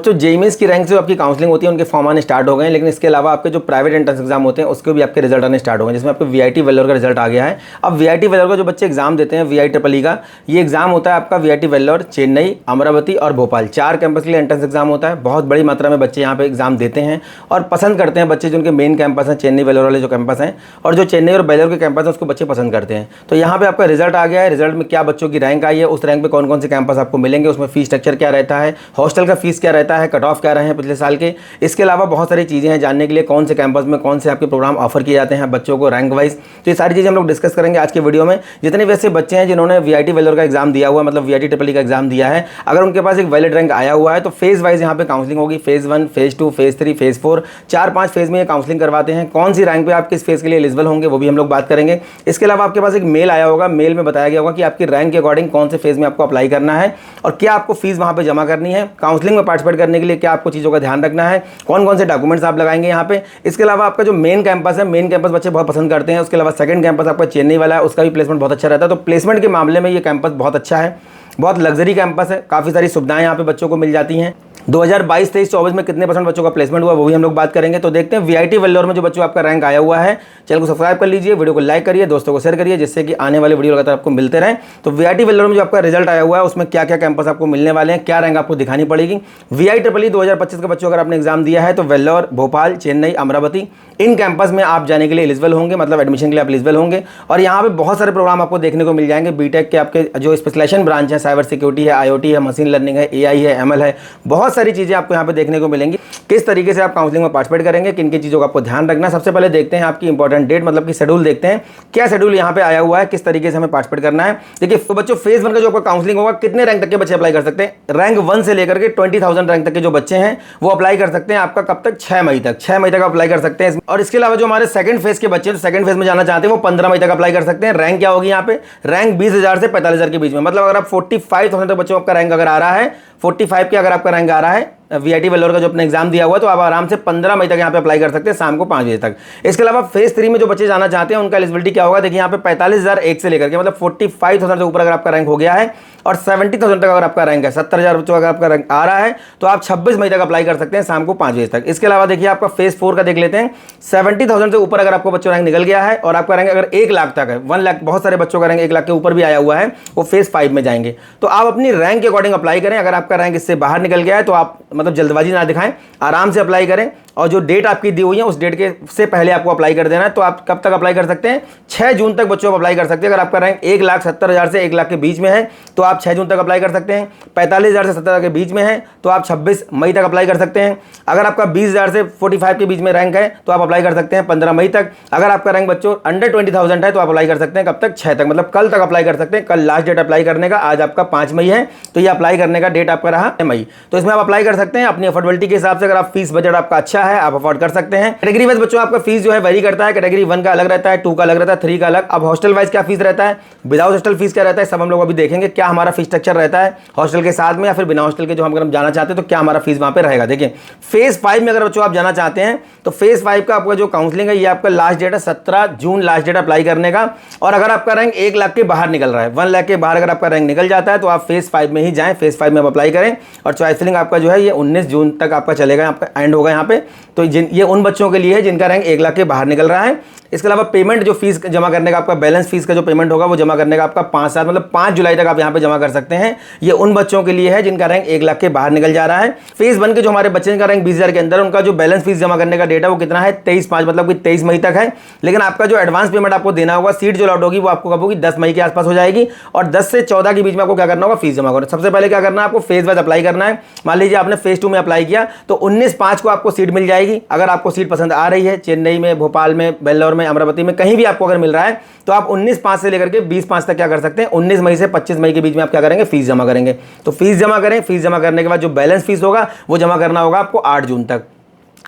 तो JEE mains की rank से आपकी काउंसलिंग होती है उनके फॉर्म आने स्टार्ट हो गए हैं, लेकिन इसके अलावा आपके जो प्राइवेट एंट्रेंस एग्जाम होते हैं उसके भी आपके रिजल्ट आने स्टार्ट हो गए हैं, जिसमें आपके वीआईटी वेल्लोर का रिजल्ट आ गया है। अब वीआईटी वेल्लोर का जो बच्चे एग्जाम देते हैं वीआईई का, ये एग्जाम होता है आपका वीआईटी वेल्लोर, चेन्नई, अमरावती और भोपाल, 4 कैंपस के लिए एंट्रेंस एग्जाम होता है। बहुत बड़ी मात्रा में बच्चे यहाँ पे एग्जाम देते हैं और पसंद करते हैं बच्चे, जिनके मेन कैंपस हैं चेन्नई वेल्लोर वाले जो कैंपस हैं, और जो चेन्नई और वेल्लोर के कैंपस हैं उसको बच्चे पसंद करते हैं। तो यहाँ पे आपका रिजल्ट आ गया है। रिजल्ट में क्या बच्चों की रैंक आई है, उस रैंक पे कौन कौन से कैंपस आपको मिलेंगे, उसमें फीस स्ट्रक्चर क्या रहता है, हॉस्टल का फीस क्या रहता है, कट ऑफ क्या रहे हैं पिछले साल के। इसके अलावा बहुत सारी चीज़ें हैं जानने के लिए, कौन से कैंपस में कौन से आपके प्रोग्राम ऑफर किए जाते हैं बच्चों को रैंक वाइज। तो ये सारी चीज़ें हम लोग डिस्कस करेंगे आज के वीडियो में। जितने वैसे बच्चे हैं जिन्होंने वीआईटी वेल्लोर का एग्जाम दिया हुआ है, मतलब वीआईटी का एग्जाम दिया है, अगर उनके पास एक वैलिड रैंक आया हुआ है तो फेज वाइज यहाँ पे काउंसलिंग होगी। Phase 1, phase 2, phase 3, phase 4, 4-5 phase में ये काउंसलिंग करवाते हैं। कौन सी रैंक पे आप किस फेज के लिए एलिजिबल होंगे वो भी हम लोग बात करेंगे। इसके अलावा आपके पास एक मेल आया होगा, मेल में बताया गया होगा कि आपकी रैंक के अकॉर्डिंग कौन से फेज में आपको अप्लाई करना है और क्या आपको फीस वहाँ पे जमा करनी है। काउंसलिंग में पार्टिसिपेट करने के लिए क्या आपको चीज़ों का ध्यान रखना है, कौन कौन से डॉक्यूमेंट्स आप लगाएंगे यहाँ पे। इसके अलावा आपका जो मेन कैंपस है, मेन कैंपस बच्चे बहुत पसंद करते हैं। उसके अलावा सेकंड कैंपस आपका चेन्नई वाला है, उसका भी प्लेसमेंट बहुत अच्छा रहता है। तो प्लेसमेंट के मामले में ये कैंपस बहुत अच्छा है, बहुत लग्जरी कैंपस है, काफ़ी सारी सुविधाएं यहाँ पे बच्चों को मिल जाती हैं। 2022-23-24 में कितने % बच्चों का प्लेसमेंट हुआ वो भी हम लोग बात करेंगे। तो देखते हैं वीआईटी वेल्लोर में जो बच्चों आपका रैंक आया हुआ है। चैनल को सब्सक्राइब कर लीजिए, वीडियो को लाइक करिए, दोस्तों को शेयर करिए, जिससे कि आने वाले वीडियो लगातार आपको मिलते रहें। तो वीआईटी वेल्लोर में जो आपका रिजल्ट आया हुआ है उसमें क्या क्या कैंपस आपको मिलने वाले हैं, क्या रैंक आपको दिखानी पड़ेगी। वीआईई 2025 का बच्चों अगर आपने एग्जाम दिया है तो वेल्लोर, भोपाल, चेन्नई, अमरावती, इन कैंपस में आप जाने के लिए एलिजिबल होंगे, मतलब एडमिशन के लिए आप एलिजिबल होंगे। और यहाँ पे बहुत सारे प्रोग्राम आपको देखने को मिल जाएंगे। बीटेक के आपके जो स्पेशलाइजेशन ब्रांच है, साइबर सिक्योरिटी है, आईओटी है, मशीन लर्निंग है, एआई है, एमएल है, बहुत सारी चीज़ें आपको यहाँ पे देखने को मिलेंगी। किस तरीके से आप काउंसलिंग में पार्टिसिपेट करेंगे, किन किन चीज़ों का आपको ध्यान रखना। सबसे पहले देखते हैं आपकी इंपॉर्टेंट डेट, मतलब कि शेड्यूल देखते हैं, क्या शेड्यूल यहाँ पे आया हुआ है, किस तरीके से हमें पार्टिसिपेट करना है। देखिए तो बच्चों फेज 1 का जो आपका काउंसलिंग होगा, कितने रैंक तक के बच्चे अप्लाई कर सकते हैं। रैंक 1 से लेकर के 20,000 रैंक तक के जो बच्चे हैं वो अप्लाई कर सकते हैं। आपका कब तक, 6 मई तक, 6 मई तक अप्लाई कर सकते हैं। और इसके अलावा जो हमारे सेकंड फेज के बच्चे, तो सेकंड फेज में जाना चाहते हैं वो 15 मई तक अप्लाई कर सकते हैं। रैंक क्या होगी यहाँ पे, रैंक 20,000 से 45,000 के बीच में, मतलब अगर आप 45,000 तक बच्चों आपका रैंक अगर आ रहा है, 45 के अगर आपका रैंक आ रहा है वीआईटी वेल्लोर का जो अपने एग्जाम दिया हुआ है, तो आप आराम से 15 मई तक यहाँ पे अप्लाई कर सकते हैं, शाम को 5 बजे तक। इसके अलावा फेज 3 में जो बच्चे जाना चाहते हैं उनका एलिजिबिलिटी क्या होगा, देखिए यहाँ पे 45,001 से लेकर के, मतलब 45,000 से ऊपर अगर आपका रैंक हो गया है और 70,000 तक अगर आपका रैंक है, 70,000 बच्चों अगर आपका रैंक आ रहा है तो आप 26 मई तक अप्लाई कर सकते हैं, शाम को 5 बजे तक। इसके अलावा देखिए आपका फेज 4 का देख लेते हैं। 70,000 से ऊपर अगर आपको बच्चों रैंक निकल गया है और आपका रैंक अगर 1 लाख तक है, 1 लाख, बहुत सारे बच्चों का रैंक 1 लाख के ऊपर भी आया हुआ है, वो फेज 5 में जाएंगे। तो आप अपनी रैंक के अकॉर्डिंग अप्लाई करें। अगर आपका रैंक इससे बाहर निकल गया है तो आप मतलब जल्दबाजी ना दिखाएं, आराम से अप्लाई करें और जो डेट आपकी दी हुई है उस डेट के से पहले आपको अप्लाई कर देना है। तो आप कब तक अप्लाई कर सकते हैं, 6 जून तक बच्चों को अप्लाई कर सकते हैं। अगर आपका रैंक 1,70,000 से 1 लाख के बीच में है तो आप 6 जून तक अप्लाई कर सकते हैं। 45,000 से 70,000 के बीच में है तो आप 26 मई तक अप्लाई कर सकते हैं। अगर आपका 20,000 से 45 के बीच में रैंक है तो आप अप्लाई कर सकते हैं 15 मई तक। अगर आपका रैंक बच्चों अंडर 20,000 है तो आप अप्लाई कर सकते हैं कब तक, 6 तक, मतलब कल तक अप्लाई कर सकते हैं। कल लास्ट डेट अप्लाई करने का, आज आपका 5 मई है तो ये अप्लाई करने का डेट आपका रहा मई। तो इसमें आप अप्लाई कर सकते हैं अपनी अफोर्डेबिलिटी के हिसाब से। अगर आप फीस बजट आपका अच्छा है, आप अफोर्ड कर सकते हैं। कैटेगरी वाइज बच्चों आपका फीस जो है वेरी करता है। कैटेगरी 1 का अलग रहता है, 2 का अलग रहता है, 3 का अलग। अब हॉस्टल वाइज क्या फीस रहता है, विदाउट हॉस्टल फीस क्या रहता है, सब हम लोग अभी देखेंगे। क्या हमारा फीस स्ट्रक्चर रहता है हॉस्टल के साथ में या फिर बिना हॉस्टल के जो हम जाना चाहते हैं तो क्या हमारा फीस वहां पे रहेगा। देखिए फेज 5 में अगर बच्चों आप जाना चाहते हैं तो फेज 5 का आपका जो काउंसलिंग है ये आपका लास्ट डेट है 17 जून, लास्ट डेट अप्लाई करने का। और अगर आपका रैंक 1 लाख के बाहर निकल रहा है, 1 लाख के बाहर अगर आपका रैंक निकल जाता है तो आप फेज 5 में ही जाएं, फेज 5 में आप अप्लाई करें। और चॉइस फिलिंग आपका जो है ये 19 जून तक आपका चलेगा, आपका एंड होगा यहाँ पे। तो ये उन बच्चों के लिए है जिनका रैंक 1 लाख के बाहर निकल रहा है। इसके अलावा पेमेंट जो फीस जमा करने का आपका बैलेंस फीस का जो पेमेंट होगा वो जमा करने का आपका 5 मतलब 5 जुलाई तक आप यहाँ पे जमा कर सकते हैं। ये उन बच्चों के लिए है जिनका रैंक 1 लाख के बाहर निकल जा रहा है। फेज 1 के जो हमारे बच्चे का रैंक 20,000 के अंदर, उनका जो बैलेंस फीस जमा करने का डेट है वो कितना है, 23/5, मतलब कि 23 मई तक है। लेकिन आपका जो एडवांस पेमेंट आपको देना होगा, सीट जो लॉट होगी वो आपको कब होगी, 10 मई के आसपास हो जाएगी। और 10 से 14 के बीच में आपको क्या करना होगा, फीस जमा करना। सबसे पहले क्या करना है, आपको फेज वाइज अप्लाई करना है। मान लीजिए आपने फेज 2 में अप्लाई किया तो 19/5 को आपको सीट मिल जाएगी। अगर आपको सीट पसंद आ रही है, चेन्नई में, भोपाल में, वेल्लोर में, अमरावती में, कहीं भी आपको अगर मिल रहा है तो आप 19/5 से लेकर के 20/5 तक क्या कर सकते हैं, 19 मई से 25 मई के बीच में आप क्या करेंगे, फीस जमा करेंगे। तो फीस जमा करें, फीस जमा करने के बाद जो बैलेंस फीस होगा वो जमा करना होगा आपको 8 जून तक।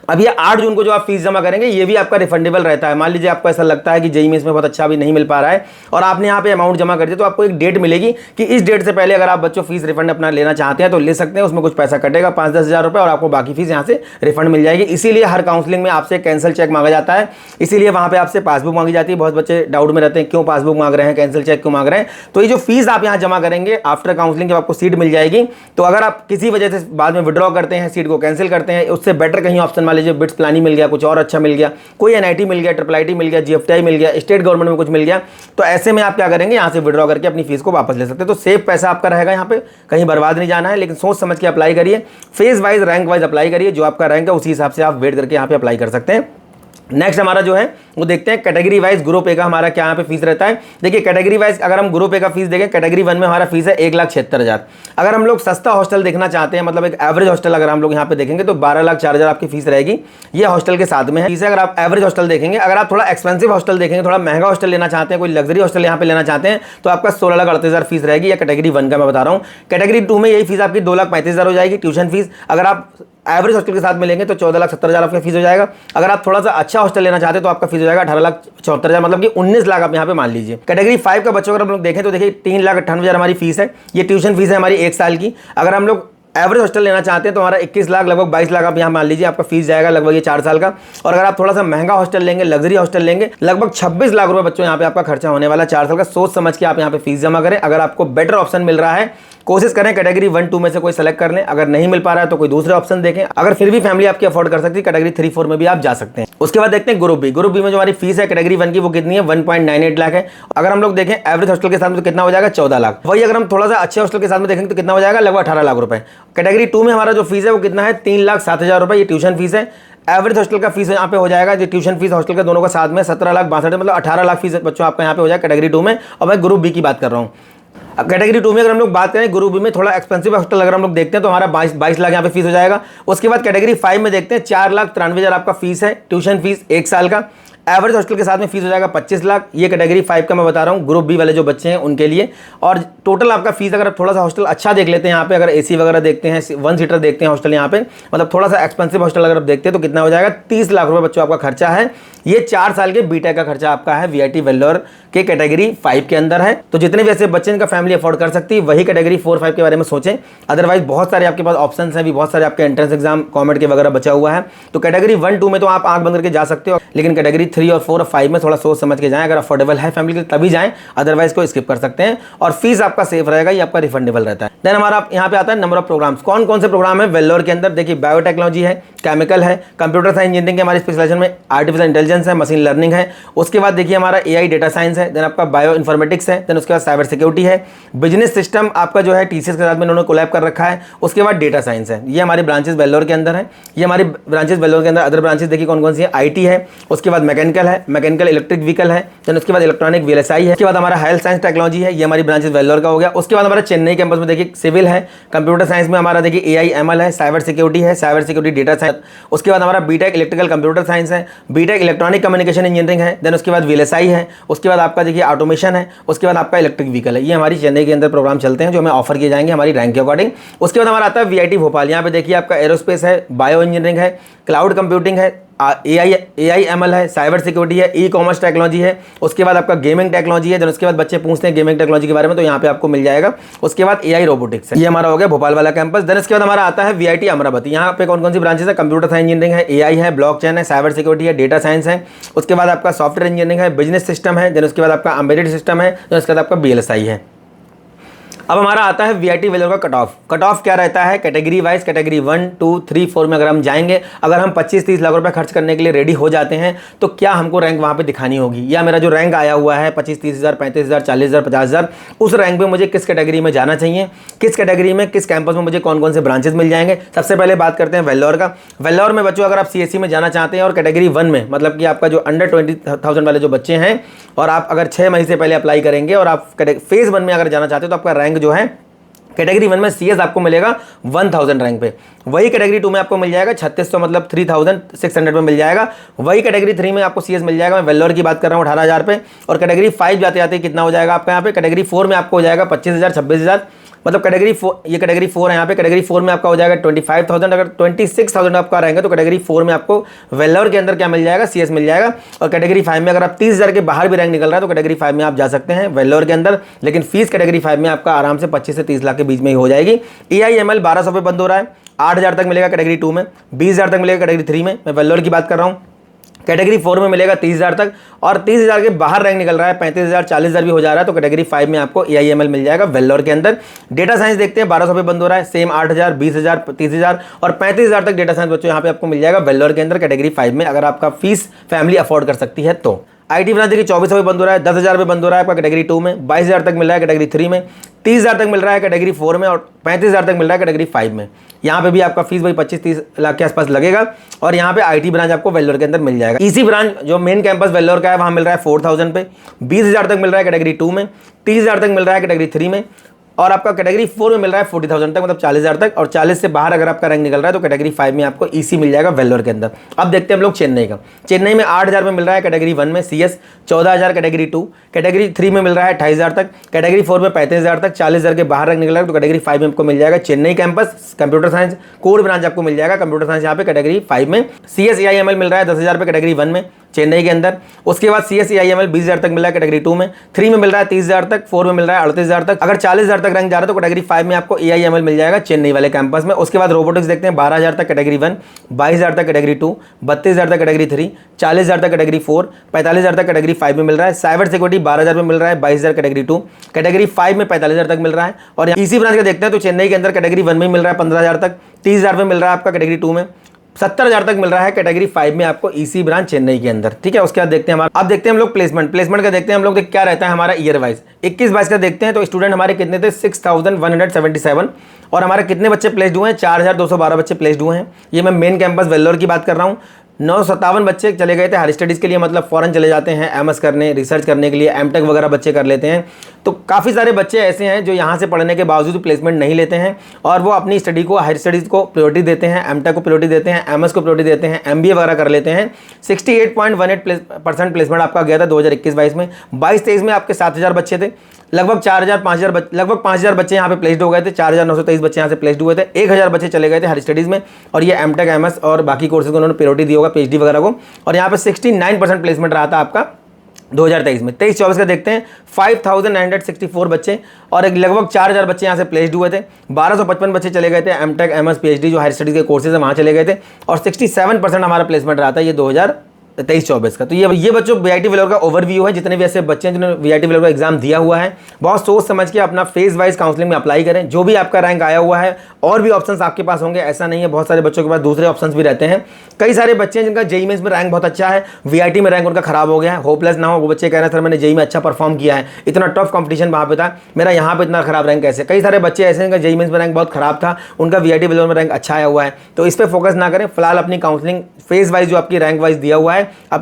अब ये 8 जून को जो आप फीस जमा करेंगे ये भी आपका रिफंडेबल रहता है। मान लीजिए आपको ऐसा लगता है कि जेईई मेंस में बहुत अच्छा भी नहीं मिल पा रहा है और आपने यहाँ पे अमाउंट जमा कर दिया, तो आपको एक डेट मिलेगी कि इस डेट से पहले अगर आप बच्चों फीस रिफंड अपना लेना चाहते हैं तो ले सकते हैं। उसमें कुछ पैसा कटेगा 5-10 हज़ार रुपये और आपको बाकी फीस यहाँ से रिफंड मिल जाएगी। इसीलिए हर काउंसलिंग में आपसे कैंसिल चेक मांगा जाता है, इसीलिए वहाँ पे आपसे पासबुक मांगी जाती है। बहुत बच्चे डाउट में रहते हैं क्यों पासबुक मांग रहे हैं, कैंसिल चेक क्यों मांग रहे हैं। तो ये जो फीस आप यहाँ जमा करेंगे आफ्टर काउंसलिंग जब आपको सीट मिल जाएगी, तो अगर आप किसी वजह से बाद में विड्रॉ करते हैं, सीट को कैंसिल करते हैं, उससे बेटर कहीं ऑप्शन मान लीजिए बिट्स प्लानी मिल गया, कुछ और अच्छा मिल गया, कोई एनआईटी मिल गया, ट्रिपल आईटी मिल गया, जीएफटीआई मिल गया, स्टेट गवर्नमेंट में कुछ मिल गया, तो ऐसे में आप क्या करेंगे यहाँ से विड्रॉ करके अपनी फीस को वापस ले सकते हैं। तो सेफ पैसा आपका रहेगा, यहाँ पे कहीं बर्बाद नहीं जाना है। लेकिन सोच समझ के अप्लाई करिए, phase wise rank wise apply करिए, जो आपका रैंक है उसी हिसाब से आप वेट करके यहाँ पे अप्लाई कर सकते हैं। नेक्स्ट हमारा जो है वो देखते हैं कैटेगरी वाइज ग्रुप ए का हमारा क्या यहाँ पे फीस रहता है। देखिए कैटेगरी वाइज अगर हम ग्रुप ए का फीस देखें, कैटेगरी 1 में हमारा फीस है 1,76,000। अगर हम लोग सस्ता हॉस्टल देखना चाहते हैं, मतलब एक एवरेज हॉस्टल अगर हम लोग यहाँ पे देखेंगे तो 12,04,000 आपकी फीस रहेगी। ये हॉस्टल के साथ में है फीस है। अगर आप एवरेज हॉस्टल देखेंगे, अगर आप थोड़ा एक्सपेंसिव हॉस्टल देखेंगे, थोड़ा महंगा हॉस्टल लेना चाहते हैं, कोई लग्जरी हॉस्टल यहाँ पे लेना चाहते हैं, तो आपका 16,38,000 फीस रहेगी। या कैटेगरी 1 का मैं बता रहा हूँ। कैटेगरी 2 में यही फीस आपकी 2,35,000 हो जाएगी ट्यूशन फीस। अगर आप एवरेज हॉस्टल के साथ में लेंगे तो 14,70,000 आपका फीस हो जाएगा। अगर आप थोड़ा सा अच्छा हॉस्टल लेना चाहते हैं तो आपका फीस हो जाएगा 18,74,000, मतलब कि 19 लाख आप यहाँ पे मान लीजिए। कैटेगरी 5 का बच्चों अगर हम लोग देखें तो देखिए 3,98,000 हमारी फीस है। ये ट्यूशन फीस है हमारी 1 साल की। अगर हम लोग एवरेज हॉस्टल लेना चाहते हैं तो हमारा 21 लाख लगभग 22 लाख आप यहाँ मान लीजिए आपका फीस जाएगा लगभग ये 4 साल का। और अगर आप थोड़ा सा महंगा हॉस्टल लेंगे, लग्जरी हॉस्टल लेंगे, लगभग 26 लाख रुपए बच्चों यहाँ पे आपका खर्चा होने वाला 4 साल का। सोच समझ के आप यहाँ पे फीस जमा करें। अगर आपको बेटर ऑप्शन मिल रहा है, कोशिश करें कैटेगरी 1-2 में से कोई सेलेक्ट कर लें। अगर नहीं मिल पा रहा है तो कोई दूसरे ऑप्शन देखें। अगर फिर भी फैमिली आपकी अफोर्ड कर सकती है, कैटेगरी 3-4 में भी आप जा सकते हैं। उसके बाद देखते हैं ग्रुप बी। ग्रुप बी में जो हमारी फीस है कैटेगरी 1 की वो कितनी है, 1.98 लाख है। अगर हम लोग देखें एवरेज हॉस्टल के साथ में तो कितना हो जाएगा, 14 लाख। वही अगर हम थोड़ा सा अच्छे हॉस्टल के साथ में देखेंगे तो कितना हो जाएगा, लगभग 18 लाख रुपए। कैटेगरी 2 में हमारा जो फीस है वो कितना है, 3,07,000 रुपए। ये ट्यूशन फीस है। एवरेज हॉस्टल का फीस यहाँ पे हो जाएगा, जो ट्यूशन फीस हॉस्टल का दोनों का साथ में 17,62,000, मतलब 18 लाख फीस बच्चों आपका यहाँ पे हो जाएगा कैटेगरी 2 में। और मैं ग्रुप बी की बात कर रहा हूँ। अब कैटेगरी 2 में अगर हम लोग बात करें, ग्रुप बी में थोड़ा एक्सपेंसिव हॉस्टल अगर हम लोग देखते हैं तो हमारा 22 लाख यहाँ पे फीस हो जाएगा। उसके बाद कैटेगरी 5 में देखते हैं 4,93,000 आपका फीस है, ट्यूशन फीस 1 साल का। एवरेज हॉस्टल के साथ में फीस हो जाएगा 25 लाख। ये कैटेगरी 5 का मैं बता रहा हूँ, ग्रुप बी वाले जो बच्चे हैं उनके लिए। और टोटल आपका फीस अगर थोड़ा सा हॉस्टल अच्छा देख लेते हैं यहाँ पे, अगर एसी वगैरह देखते हैं, 1 सीटर देखते हैं हॉस्टल यहाँ पे, मतलब थोड़ा सा एक्सपेंसिव हॉस्टल अगर आप देखते हैं तो कितना हो जाएगा, 30 लाख रुपए बच्चों आपका खर्चा है। ये 4 साल के बीटेक का खर्चा आपका है वीआईटी वेल्लोर के कैटेगरी 5 के अंदर है। तो जितने भी ऐसे बच्चे इनका फैमिली अफोर्ड कर सकती है वही कैटेगरी 4-5 के बारे में सोचें। अदरवाइज बहुत सारे आपके पास ऑप्शन हैं, भी बहुत सारे आपके एंट्रेंस एग्जाम कॉमेड के वगैरह बचा हुआ है। तो कैटेगरी 1-2 में तो आप आंख बंद करके जा सकते हो, लेकिन कैटेगरी 3 और 4 और 5 में थोड़ा सोच समझ के जाएं। अगर अफोर्डेबल है फैमिली के तभी जाएं, अदरवाइज को स्किप कर सकते हैं। और फीस आपका सेफ रहेगा, ये आपका रिफंडेबल रहता है। देन हमारा यहाँ पे आता है नंबर ऑफ प्रोग्राम्स। कौन कौन से प्रोग्राम है वेल्लोर के अंदर, देखिए बायोटेक्नोलॉजी है, केमिकल है, कंप्यूटर साइंस इंजीनियरिंग के हमारी स्पेशलाइजेशन में आर्टिफिशियल इंटेलिजेंस है, मशीन लर्निंग है। उसके बाद देखिए हमारा एआई डेटा साइंस है, देन आपका बायो इन्फॉर्मेटिक्स है, देन उसके बाद साइबर सिक्योरिटी है, बिजनेस सिस्टम आपका जो है टीसीएस के साथ में उन्होंने कोलैब कर रखा है। उसके बाद डेटा साइंस है। ये हमारी ब्रांचेस वेल्लोर के अंदर है। ये हमारी ब्रांचेस वेल्लोर के अंदर अदर ब्रांचेस देखिए कौन कौन सी है, आईटी है, उसके बाद मैकेनिकल है, मैकेनिकल इलेक्ट्रिक व्हीकल है, देन उसके बाद इलेक्ट्रॉनिक वीएलएसआई है, उसके बाद हमारा हेल्थ साइंस टेक्नोलॉजी है। ये हमारी ब्रांचेस वेल्लोर का हो गया। उसके बाद हमारा चेन्नई कैंपस में देखिए सिविल है, कंप्यूटर साइंस में हमारा देखिए एआई एमएल है, साइबर सिक्योरिटी है, साइबर सिक्योरिटी डेटा साइंस। उसके बाद हमारा बीटेक इलेक्ट्रिकल कंप्यूटर साइंस है, बीटेक इलेक्ट्रॉनिक कम्युनिकेशन इंजीनियरिंग है, देन उसके बाद वीएलएसआई है, उसके बाद आपका देखिए ऑटोमेशन है, उसके बाद आपका इलेक्ट्रिक व्हीकल है। ये हमारी चेन्नई के अंदर प्रोग्राम चलते हैं जो हमें ऑफर किए जाएंगे हमारी रैंक के अकॉर्डिंग। उसके बाद हमारा आता है वीआईटी भोपाल। यहाँ पे देखिए आपका एरोस्पेस है, बायो इंजीनियरिंग है, क्लाउड कंप्यूटिंग है, एआई एमएल है, साइबर सिक्योरिटी है, ई कॉमर्स टेक्नोलॉजी है। उसके बाद आपका गेमिंग टेक्नोलॉजी है। देन उसके बाद बच्चे पूछते हैं गेमिंग टेक्नोलॉजी के बारे में तो यहाँ पे आपको मिल जाएगा। उसके बाद एआई रोबोटिक्स है। ये हमारा हो गया भोपाल वाला कैंपस। देन इसके बाद हमारा आता है वीआईटी अमरावती। यहाँ पे कौन कौन सी ब्रांचेस है, कंप्यूटर साइंस इंजीनियरिंग है, एआई है, ब्लॉकचेन है, साइबर सिक्योरिटी है, डेटा साइंस है। उसके बाद आपका सॉफ्टवेयर इंजीनियरिंग है, बिजनेस सिस्टम है, देन उसके बाद आपका एम्बेडेड सिस्टम है, देन उसके बाद आपका बीएलएसआई है। अब हमारा आता है वीआईटी वेल्लोर का कट ऑफ। कट ऑफ क्या रहता है कैटेगरी वाइज, कैटेगरी 1, 2, 3, 4 में अगर हम जाएंगे, अगर हम 25-30 लाख रुपए खर्च करने के लिए रेडी हो जाते हैं तो क्या हमको रैंक वहाँ पे दिखानी होगी, या मेरा जो रैंक आया हुआ है 25-30 हज़ार, 35 हज़ार, 40 हज़ार, 50 हज़ार, उस रैंक पे मुझे किस कैटेगरी में जाना चाहिए, किस कैटेगरी में किस कैंपस में मुझे कौन कौन से ब्रांचेस मिल जाएंगे। सबसे पहले बात करते हैं वेल्लोर का। वेल्लोर में बच्चों अगर आप सीएससी में जाना चाहते हैं और कैटेगरी 1 में, मतलब कि आपका जो अंडर 20,000 वाले जो बच्चे हैं, और आप अगर 6 महीने से पहले अप्लाई करेंगे और आप फेज 1 में अगर जाना चाहते हो तो आपका रैंक जो है कैटेगरी 1 में सीएस आपको मिलेगा 1000 रैंक पे। वही कैटेगरी 2 में आपको मिल जाएगा 3600, मतलब 3600 पे मिल जाएगा। वही कैटेगरी 3 में आपको सीएस मिल जाएगा, मैं वेल्लोर की बात कर रहा हूँ, 18,000 पे। और कैटेगरी 5 जाते जाते कितना हो जाएगा आपका यहाँ पे, कैटेगरी 4 में आपको हो जाएगा 25,000, 26,000। मतलब कैटेगरी 4, ये कैटेगरी 4 है। यहाँ पे कैटेगरी 4 में आपका हो जाएगा 25,000। अगर 26,000 आपका रहेंगे तो कैटेगरी 4 में आपको वेल्लोर के अंदर क्या मिल जाएगा, CS मिल जाएगा। और कैटेगरी 5 में अगर आप 30,000 के बाहर भी रैंक निकल रहा है तो कैटेगरी 5 में आप जा सकते हैं वेल्लोर के अंदर, लेकिन फीस कैटेगरी 5 में आपका आराम से 25 से 30 लाख के बीच में ही हो जाएगी। EIML 1200 पे बंद हो रहा है, 8,000 तक मिलेगा कैटेगरी 2 में, 20,000 तक मिलेगा कैटेगरी 3 में, मैं वेल्लोर की बात कर रहा हूँ। कैटेगरी 4 में मिलेगा 30,000 तक, और 30,000 के बाहर रैंक निकल रहा है 35,000 40,000 भी हो जा रहा है तो कैटेगरी 5 में आपको EIML मिल जाएगा वेल्लोर के अंदर। डेटा साइंस देखते हैं 1200 पे बंद हो रहा है, सेम 8,000 20,000 30,000 और 35,000 तक डेटा साइंस बच्चों यहाँ पे आपको मिल जाएगा वेल्लोर के अंदर कैटेगरी 5 में, अगर आपका फीस फैमिली अफोर्ड कर सकती है तो। IT ब्रांच देखिए 2400 पे बंद हो रहा है, 10,000 पे बंद हो रहा है आपका कैटेगरी 2 में, 22,000 तक मिल रहा है कैटेगरी 3 में, 30,000 तक मिल रहा है कैटेगरी 4 में और 35,000 तक मिल रहा है कैटेगरी 5 में। यहाँ पे भी आपका फीस भाई 25-30 लाख के आसपास लगेगा। और यहाँ पे IT ब्रांच आपको वेल्लोर के अंदर मिल जाएगा। EC ब्रांच जो मेन कैंपस वेल्लोर का है वहाँ मिल रहा है 4,000 पे, 20,000 तक मिल रहा है कैटेगरी 2 में, 30,000 तक मिल रहा है कैटेगरी 3 में, और आपका कैटेगरी 4 में मिल रहा है 40,000 तक, मतलब 40,000 तक, और 40 से बाहर अगर आपका रैंक निकल रहा है तो कैटेगरी 5 में आपको EC मिल जाएगा वेल्लोर के अंदर। अब देखते हैं हम लोग चेन्नई का। चेन्नई में 8,000 में मिल रहा है कैटेगरी 1 में CS, 14,000 कैटेगरी 2, कैटेगरी 3 में मिल रहा है 28,000 तक, कैटेगरी 4 में 35,000 तक, 40,000 के बाहर रैंक निकल रहा है तो कैटेगरी 5 में आपको मिल जाएगा Chennai campus computer science core branch आपको मिल जाएगा कंप्यूटर साइंस यहाँ पे कैटेगरी 5 में। CS EIML मिल रहा है 10,000 पे कैटेगरी 1 में चेन्नई के अंदर। उसके बाद CS EIML 20,000 तक मिल रहा है कैटेगरी 2 में, 3 में मिल रहा है 30,000 तक, 4 में मिल रहा है 38,000 तक। अगर 40,000 तक रैंक जा रहा है तो कैटेगरी 5 में आपको EIML मिल जाएगा चेन्नई वाले कैंपस में। उसके बाद रोबोटिक्स देखते हैं 12,000 तक कैटेगरी 1, 22,000 तक कैटेगरी 2, 32,000 तक कैटेगरी 3, 40,000 तक कैटेगरी 4, 45,000 तक कैटेगरी 5 में मिल रहा है। साइबर सिक्योरिटी 12,000 में मिल रहा है, 22,000 कैटेगरी 2, कैटेगरी 5 में 45,000 तक मिल रहा है। और EC ब्रांच का देखते हैं तो चेन्नई के अंदर कैटेगरी 1 में मिल रहा है 15,000 तक, 30,000 में मिल रहा है आपका कैटेगरी 2 में, 70,000 तक मिल रहा है कैटेगरी 5 में आपको EC ब्रांच चेन्नई के अंदर। ठीक है, उसके बाद देखते हैं हमारा, अब देखते हैं हम लोग प्लेसमेंट का देखते हैं हम लोग क्या रहता है हमारा ईयर वाइज। 21-22 का देखते हैं तो स्टूडेंट हमारे कितने थे 6,177, और हमारे कितने बच्चे प्लेस्ड हुए हैं 4,212 बच्चे प्लेस्ड हुए हैं। ये मैं मेन कैंपस वेल्लोर की बात कर रहा हूँ। 957 बच्चे चले गए थे हायर स्टडीज़ के लिए, मतलब फॉरेन चले जाते हैं MS करने, रिसर्च करने के लिए, MTech वगैरह बच्चे कर लेते हैं। तो काफ़ी सारे बच्चे ऐसे हैं जो यहाँ से पढ़ने के बावजूद प्लेसमेंट नहीं लेते हैं और वो अपनी स्टडी को, हायर स्टडीज़ को प्रायोरिटी देते हैं, MTech को प्रायोरिटी देते हैं, MS को प्रायोरिटी देते हैं, MBA वगैरह कर लेते हैं। 68.18% प्लेसमेंट आपका गया था 2021-22 में। 22-23 में आपके 7,000 बच्चे थे, लगभग 5,000 बच्चे यहाँ पे प्लेस्ड हो गए थे। 4,923 बच्चे यहाँ से प्लेस्ड हुए थे, 1,000 बच्चे चले गए थे हायर स्टडीज़ में, और ये MTech MS और बाकी कोर्सेज को उन्होंने प्रायोरिटी दी होगा, PhD वगैरह को। और यहाँ पे 69% प्लेसमेंट रहा था आपका 2023 में। 23-24 का देखते हैं 5,964 बच्चे और लगभग 4,000 बच्चे यहाँ से प्लेस्ड हुए थे। 1,255 बच्चे चले गए थे MTech MS PhD जो हायर स्टडीज़ के कोर्सेज है वहाँ चले गए थे, और 67% हमारा प्लेसमेंट रहा था ये 2023-24 का। तो ये बच्चों VIT वेल्लोर का ओवरव्यू है। जितने भी ऐसे बच्चे हैं जिन्होंने VIT वेल्लोर का एग्जाम दिया हुआ है, बहुत सोच समझ के अपना फेज वाइज काउंसलिंग में अप्लाई करें। जो भी आपका रैंक आया हुआ है और भी ऑप्शंस आपके पास होंगे, ऐसा नहीं है, बहुत सारे बच्चों के पास दूसरे ऑप्शंस भी रहते हैं। कई सारे बच्चे हैं जिनका JEE मेंस में रैंक बहुत अच्छा है, VIT में रैंक उनका खराब हो गया है। होपलेस ना हो, वो बच्चे कह रहे हैं सर मैंने JEE में अच्छा परफॉर्म किया है, इतना टफ कंपटीशन वहाँ पे था, मेरा यहाँ पे इतना खराब रैंक कैसे। कई सारे बच्चे ऐसे हैं जिनका JEE मेंस में रैंक बहुत खराब था, उनका VIT वेल्लोर में रैंक अच्छा आया हुआ है। तो इस पर फोकस ना करें, फिलहाल अपनी काउंसलिंग फेज वाइज जो आपकी रैंक वाइज दिया हुआ है